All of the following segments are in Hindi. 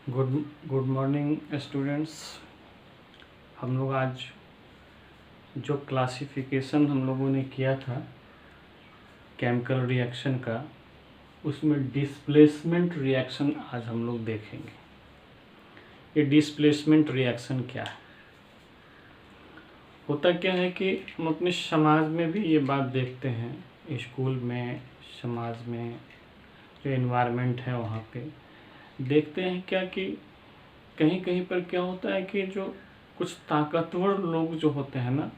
Good good morning students. हम लोग आज जो क्लासिफिकेशन हम लोगों ने किया था केमिकल रिएक्शन का, उसमें डिस्प्लेसमेंट रिएक्शन आज हम लोग देखेंगे। ये डिस्प्लेसमेंट रिएक्शन क्या है? होता क्या है कि हम अपने समाज में भी ये बात देखते हैं, स्कूल में, समाज में, जो एनवायरनमेंट है वहाँ पे देखते हैं क्या कि कहीं कहीं पर क्या होता है कि जो कुछ ताकतवर लोग जो होते हैं ना,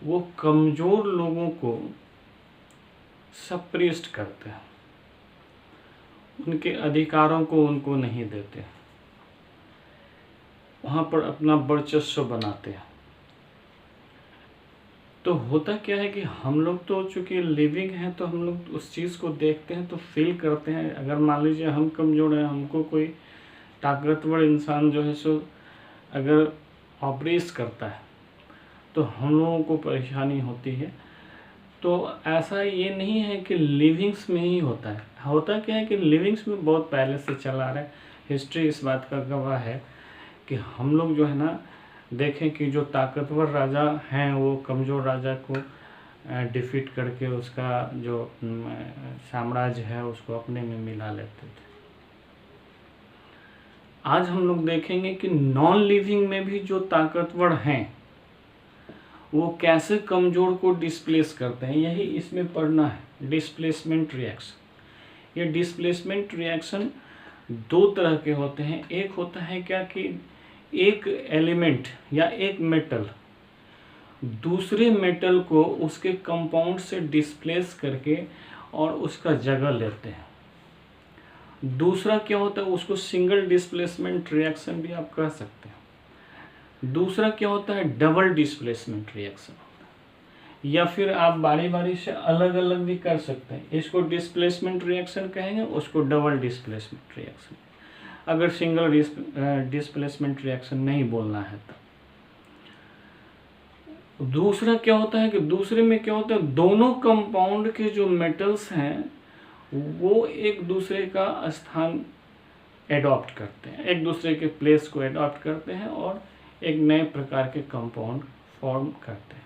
वो कमज़ोर लोगों को सप्रेस्ड करते हैं, उनके अधिकारों को उनको नहीं देते, वहाँ पर अपना वर्चस्व बनाते हैं। तो होता क्या है कि हम लोग तो चूँकि लिविंग हैं, तो हम लोग उस चीज़ को देखते हैं तो फील करते हैं। अगर मान लीजिए हम कमज़ोर हैं, हमको कोई ताकतवर इंसान जो है सो अगर ऑपरेट करता है तो हम लोगों को परेशानी होती है। तो ऐसा ये नहीं है कि लिविंग्स में ही होता है। होता क्या है कि लिविंग्स में बहुत पहले से चला आ रहा है। हिस्ट्री इस बात का गवाह है कि हम लोग जो है ना, देखें कि जो ताकतवर राजा हैं वो कमज़ोर राजा को डिफीट करके उसका जो साम्राज्य है उसको अपने में मिला लेते थे। आज हम लोग देखेंगे कि नॉन लिविंग में भी जो ताकतवर हैं वो कैसे कमज़ोर को डिस्प्लेस करते हैं, यही इसमें पढ़ना है। Displacement reaction. ये डिस्प्लेसमेंट रिएक्शन दो तरह के होते हैं। एक होता है क्या कि एक एलिमेंट या एक मेटल दूसरे मेटल को उसके कंपाउंड से डिस्प्लेस करके और उसका जगह लेते हैं। दूसरा क्या होता है, उसको सिंगल डिस्प्लेसमेंट रिएक्शन भी आप कह सकते हैं। दूसरा क्या होता है, डबल डिस्प्लेसमेंट रिएक्शन, या फिर आप बारी बारी से अलग अलग भी कर सकते हैं। इसको डिस्प्लेसमेंट रिएक्शन कहेंगे, उसको डबल डिस्प्लेसमेंट रिएक्शन, अगर सिंगल डिस्प्लेसमेंट रिएक्शन नहीं बोलना है तो। दूसरा क्या होता है कि दूसरे में क्या होता है, दोनों कंपाउंड के जो मेटल्स हैं वो एक दूसरे का स्थान एडॉप्ट करते हैं, एक दूसरे के प्लेस को एडॉप्ट करते हैं और एक नए प्रकार के कंपाउंड फॉर्म करते हैं।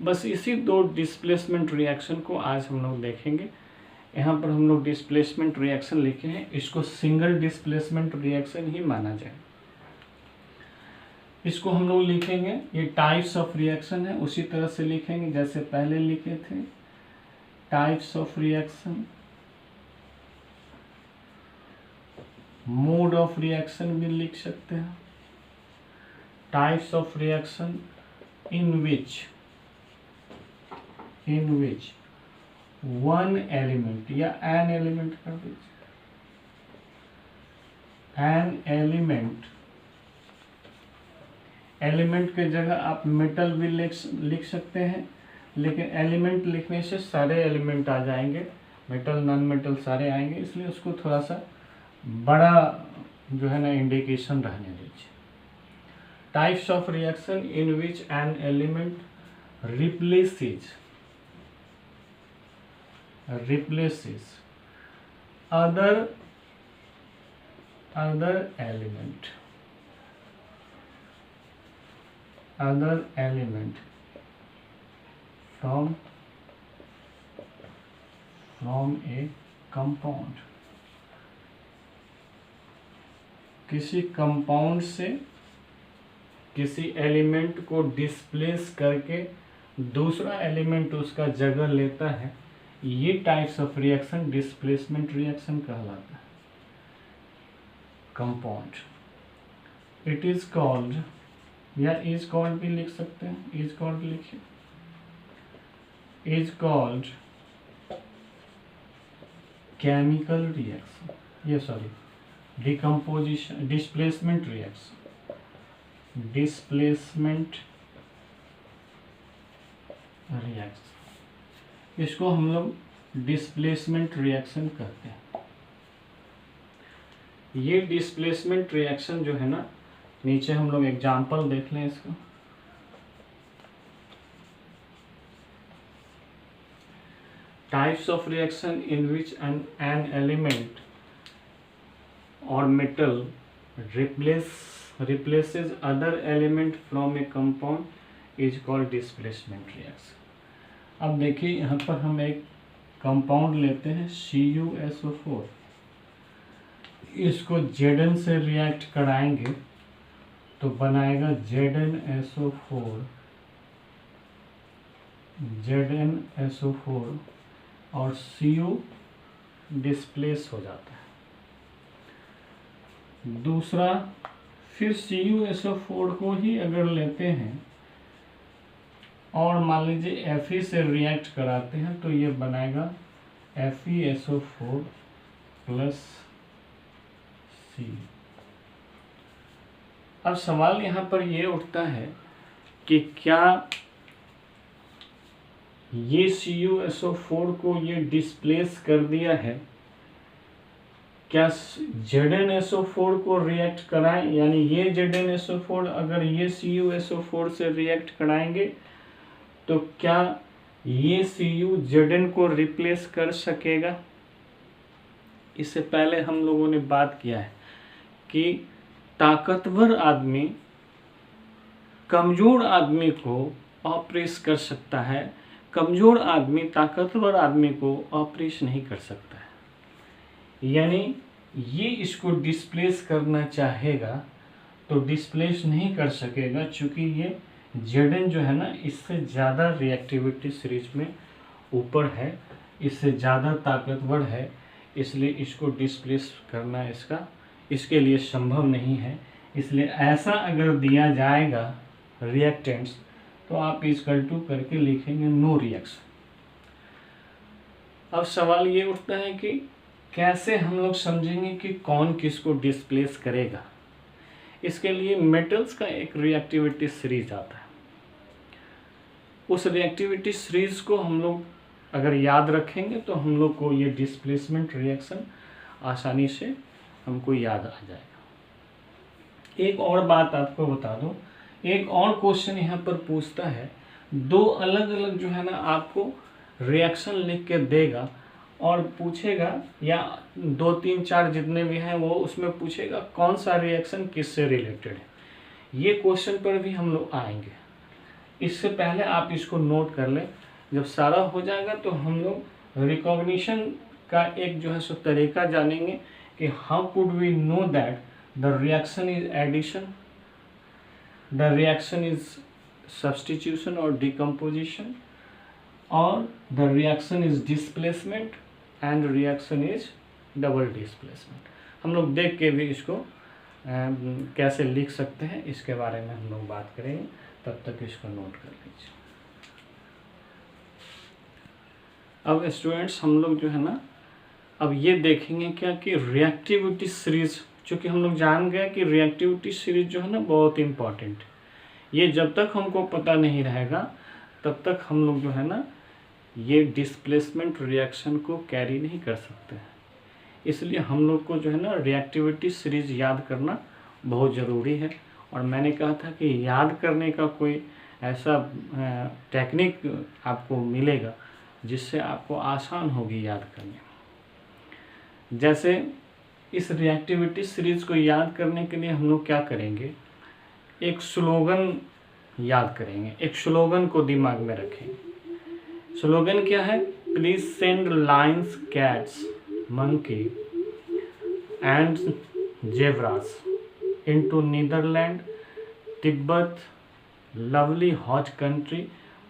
बस इसी दो डिस्प्लेसमेंट रिएक्शन को आज हम लोग देखेंगे। यहाँ पर हम लोग डिस्प्लेसमेंट रिएक्शन लिखे हैं, इसको सिंगल डिस्प्लेसमेंट रिएक्शन ही माना जाए। इसको हम लोग लिखेंगे, ये टाइप्स ऑफ रिएक्शन है, उसी तरह से लिखेंगे जैसे पहले लिखे थे। Types of reaction, mode of reaction भी लिख सकते हैं। Types of reaction in which one element या एन एलिमेंट कर दीजिए, एन एलिमेंट। एलिमेंट के जगह आप मेटल भी लिख सकते हैं, लेकिन एलिमेंट लिखने से सारे एलिमेंट आ जाएंगे, मेटल नॉन मेटल सारे आएंगे, इसलिए उसको थोड़ा सा बड़ा जो है ना इंडिकेशन रहने दीजिए। Types of reaction in which an element replaces other element from a compound। किसी कंपाउंड से किसी एलिमेंट को डिस्प्लेस करके दूसरा एलिमेंट उसका जगह लेता है, ये types of reaction displacement reaction कहलाता है। कंपाउंड इट इज कॉल्ड, या इज कॉल्ड भी लिख सकते हैं, इज कॉल्ड लिखिए, इज कॉल्ड केमिकल रिएक्शन, ये sorry decomposition, displacement reaction, displacement reaction, इसको हम लोग डिस्प्लेसमेंट रिएक्शन कहते हैं। ये डिस्प्लेसमेंट रिएक्शन जो है ना, नीचे हम लोग एग्जाम्पल देख लें इसका। Types of reaction in which an element or metal replaces other element from a compound is called displacement reaction. अब देखिए यहाँ पर हम एक कंपाउंड लेते हैं CuSO4, इसको Zn से रिएक्ट कराएंगे तो बनाएगा ZnSO4 और Cu डिस्प्लेस हो जाता है। दूसरा, फिर CuSO4 को ही अगर लेते हैं और मान लीजिए Fe से रिएक्ट कराते हैं तो ये बनाएगा FeSO4 प्लस C। अब सवाल यहाँ पर ये उठता है कि क्या ये CuSO4 को ये डिस्प्लेस कर दिया है, क्या ZnSO4 को रिएक्ट कराएं, यानी ये ZnSO4 अगर ये CuSO4 से रिएक्ट कराएंगे तो क्या ये Cu Zn को रिप्लेस कर सकेगा? इससे पहले हम लोगों ने बात किया है कि ताकतवर आदमी कमज़ोर आदमी को ऑपरेस कर सकता है, कमज़ोर आदमी ताकतवर आदमी को ऑपरेस नहीं कर सकता है। यानी ये इसको डिस्प्लेस करना चाहेगा तो डिस्प्लेस नहीं कर सकेगा, क्योंकि ये Zn जो है ना इससे ज़्यादा रिएक्टिविटी सीरीज में ऊपर है, इससे ज़्यादा ताकतवर है, इसलिए इसको डिस्प्लेस करना इसके लिए संभव नहीं है। इसलिए ऐसा अगर दिया जाएगा रिएक्टेंट्स तो आप इक्वल टू करके लिखेंगे नो रिएक्शन। अब सवाल ये उठता है कि कैसे हम लोग समझेंगे कि कौन किसको डिस्प्लेस करेगा। इसके लिए मेटल्स का एक रिएक्टिविटी सीरीज आता है, उस रिएक्टिविटी सीरीज को हम लोग अगर याद रखेंगे तो हम लोग को ये डिस्प्लेसमेंट रिएक्शन आसानी से हमको याद आ जाएगा। एक और बात आपको बता दूं, एक और क्वेश्चन यहाँ पर पूछता है, दो अलग अलग जो है ना आपको रिएक्शन लिख के देगा और पूछेगा, या 2 3 4 जितने भी हैं वो उसमें पूछेगा कौन सा रिएक्शन किससे रिलेटेड है। ये क्वेश्चन पर भी हम लोग आएंगे। इससे पहले आप इसको नोट कर लें। जब सारा हो जाएगा तो हम लोग रिकॉग्निशन का एक जो है सो तरीका जानेंगे कि how could we know that the reaction is addition, the reaction is substitution और डिकम्पोजिशन, और the reaction is displacement and reaction is double displacement. हम लोग देख के भी इसको कैसे लिख सकते हैं इसके बारे में हम लोग बात करेंगे। तब तक इसको नोट कर लीजिए। अब स्टूडेंट्स हम लोग जो है ना अब ये देखेंगे क्या कि रिएक्टिविटी सीरीज, चूँकि हम लोग जान गए कि रिएक्टिविटी सीरीज जो है ना बहुत इम्पॉर्टेंट है। ये जब तक हमको पता नहीं रहेगा तब तक हम लोग जो है ना ये डिस्प्लेसमेंट रिएक्शन को कैरी नहीं कर सकते हैं। इसलिए हम लोग को जो है ना रिएक्टिविटी सीरीज याद करना बहुत ज़रूरी है। और मैंने कहा था कि याद करने का कोई ऐसा टेक्निक आपको मिलेगा जिससे आपको आसान होगी याद करने। जैसे इस रिएक्टिविटी सीरीज को याद करने के लिए हम लोग क्या करेंगे, एक स्लोगन याद करेंगे। एक स्लोगन को दिमाग में रखें। स्लोगन क्या है? Please send lions, cats, monkey and zebras into Netherland, Tibet, lovely hot country,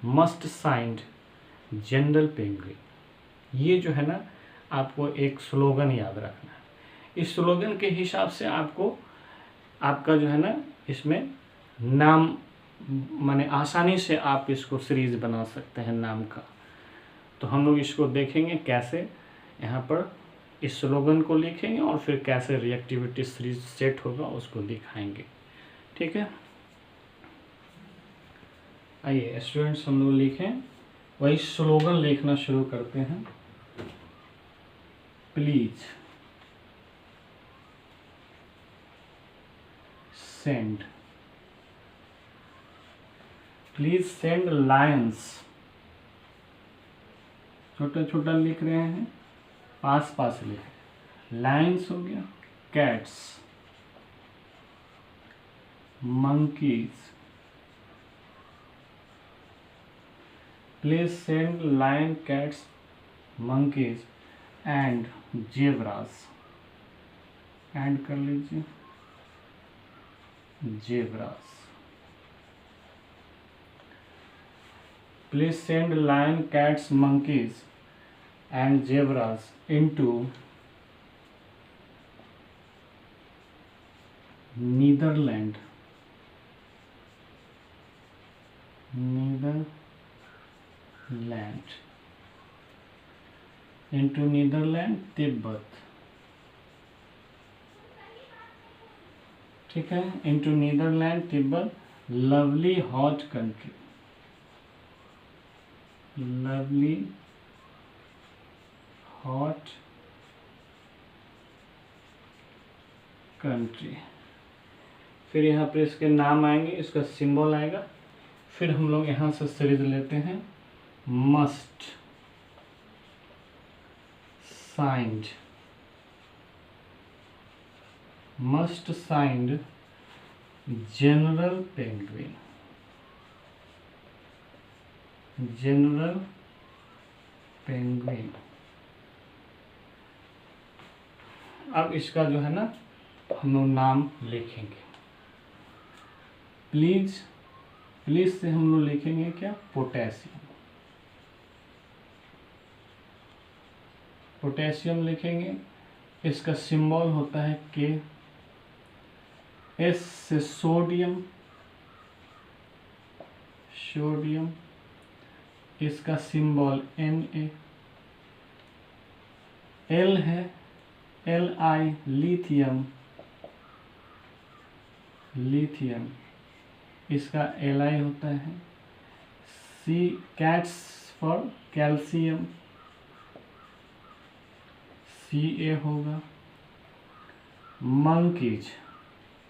must signed general penguin. ये जो है ना आपको एक स्लोगन याद रखना है। इस स्लोगन के हिसाब से आपको आपका जो है ना इसमें नाम माने आसानी से आप इसको सीरीज बना सकते हैं नाम का। तो हम लोग इसको देखेंगे कैसे यहाँ पर इस स्लोगन को लिखेंगे और फिर कैसे रिएक्टिविटी सीरीज सेट होगा उसको दिखाएंगे। ठीक है, आइए स्टूडेंट्स हम लोग लिखें, वही स्लोगन लिखना शुरू करते हैं। Please send, please send Lions, छोटा छोटा लिख रहे हैं, पास पास लिख, लायंस हो गया, cats, monkeys. Please send lion, cats, monkeys and zebras. And कर लीजिए zebras. Please send lion, cats, monkeys and zebras into Netherlands, Tibet. ठीक है, into Netherlands, Tibet. Lovely hot country, lovely hot country. फिर यहाँ पे इसके नाम आएंगे, इसका सिंबल आएगा. फिर हम लोग यहाँ से सीरीज लेते हैं. Must signed, must signed general penguin, general penguin. अब इसका जो है ना हम लोग नाम लिखेंगे. प्लीज, प्लीज से हम लोग लिखेंगे क्या, पोटेशियम. पोटेशियम लिखेंगे. इसका सिंबल होता है के. एस से सोडियम, सोडियम. इसका सिंबल Na. एल है Li, लिथियम, लिथियम. इसका Li होता है. सी, कैट्स फॉर कैल्शियम, Ca होगा. Monkeys,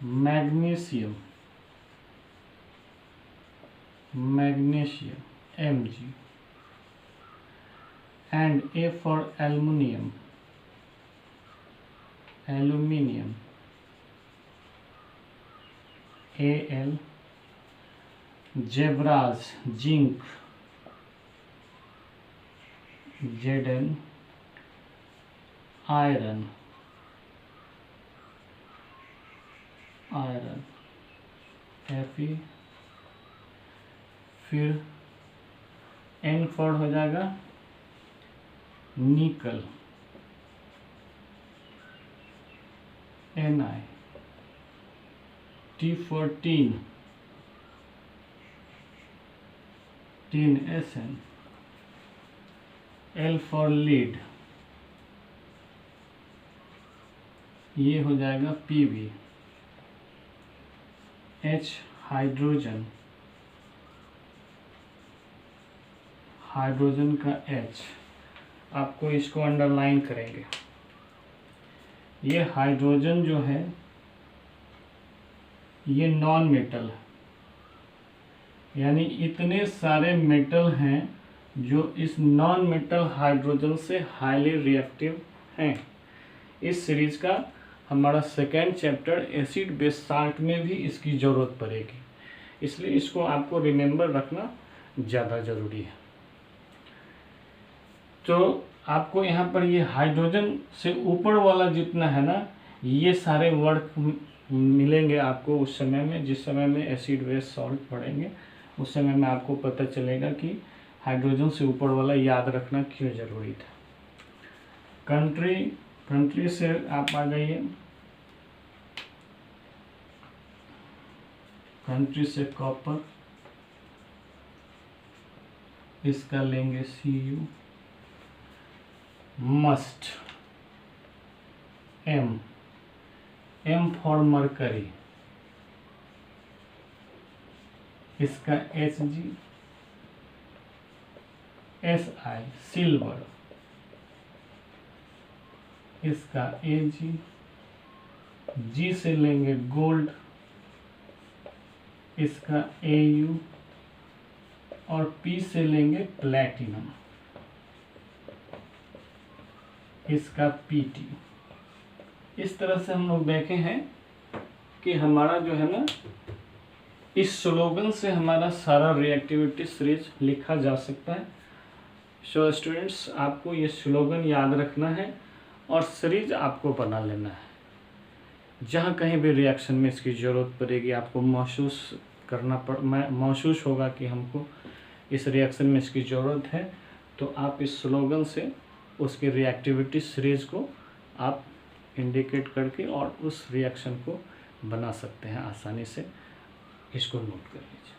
magnesium, magnesium, Mg. And A for aluminium, aluminium, Al. Zebras, zinc, Zn. Iron, iron, Fe. फिर N फॉर हो जाएगा निकल, Ni. T for tin, tin, Sn. L for lead, ये हो जाएगा Pb. H हाइड्रोजन, हाइड्रोजन का H. आपको इसको अंडरलाइन करेंगे. ये हाइड्रोजन जो है ये नॉन मेटल है, यानी इतने सारे मेटल हैं जो इस नॉन मेटल हाइड्रोजन से हाईली रिएक्टिव हैं. इस सीरीज का हमारा second chapter acid base salt में भी इसकी ज़रूरत पड़ेगी, इसलिए इसको आपको रिमेंबर रखना ज़्यादा ज़रूरी है. तो आपको यहाँ पर ये हाइड्रोजन से ऊपर वाला जितना है ना, ये सारे वर्ड मिलेंगे आपको उस समय में, जिस समय में एसिड बेस सॉल्ट पढ़ेंगे उस समय में आपको पता चलेगा कि हाइड्रोजन से ऊपर वाला याद रखना क्यों ज़रूरी था. कंट्री, कंट्री से आप आ जाइए. कंट्री से कॉपर, इसका लेंगे Cu. Must, M, M for mercury, इसका Hg. Si, सिल्वर, इसका Ag. G से लेंगे गोल्ड, इसका Au. और P से लेंगे प्लैटिनम, इसका Pt. इस तरह से हम लोग देखे हैं कि हमारा जो है ना, इस स्लोगन से हमारा सारा रिएक्टिविटी सीरीज लिखा जा सकता है। सो स्टूडेंट्स, आपको ये स्लोगन याद रखना है और सीरीज आपको बना लेना है। जहाँ कहीं भी रिएक्शन में इसकी ज़रूरत पड़ेगी, आपको महसूस होगा कि हमको इस रिएक्शन में इसकी ज़रूरत है, तो आप इस स्लोगन से उसकी रिएक्टिविटी सीरीज को आप इंडिकेट करके और उस रिएक्शन को बना सकते हैं आसानी से। इसको नोट कर लीजिए।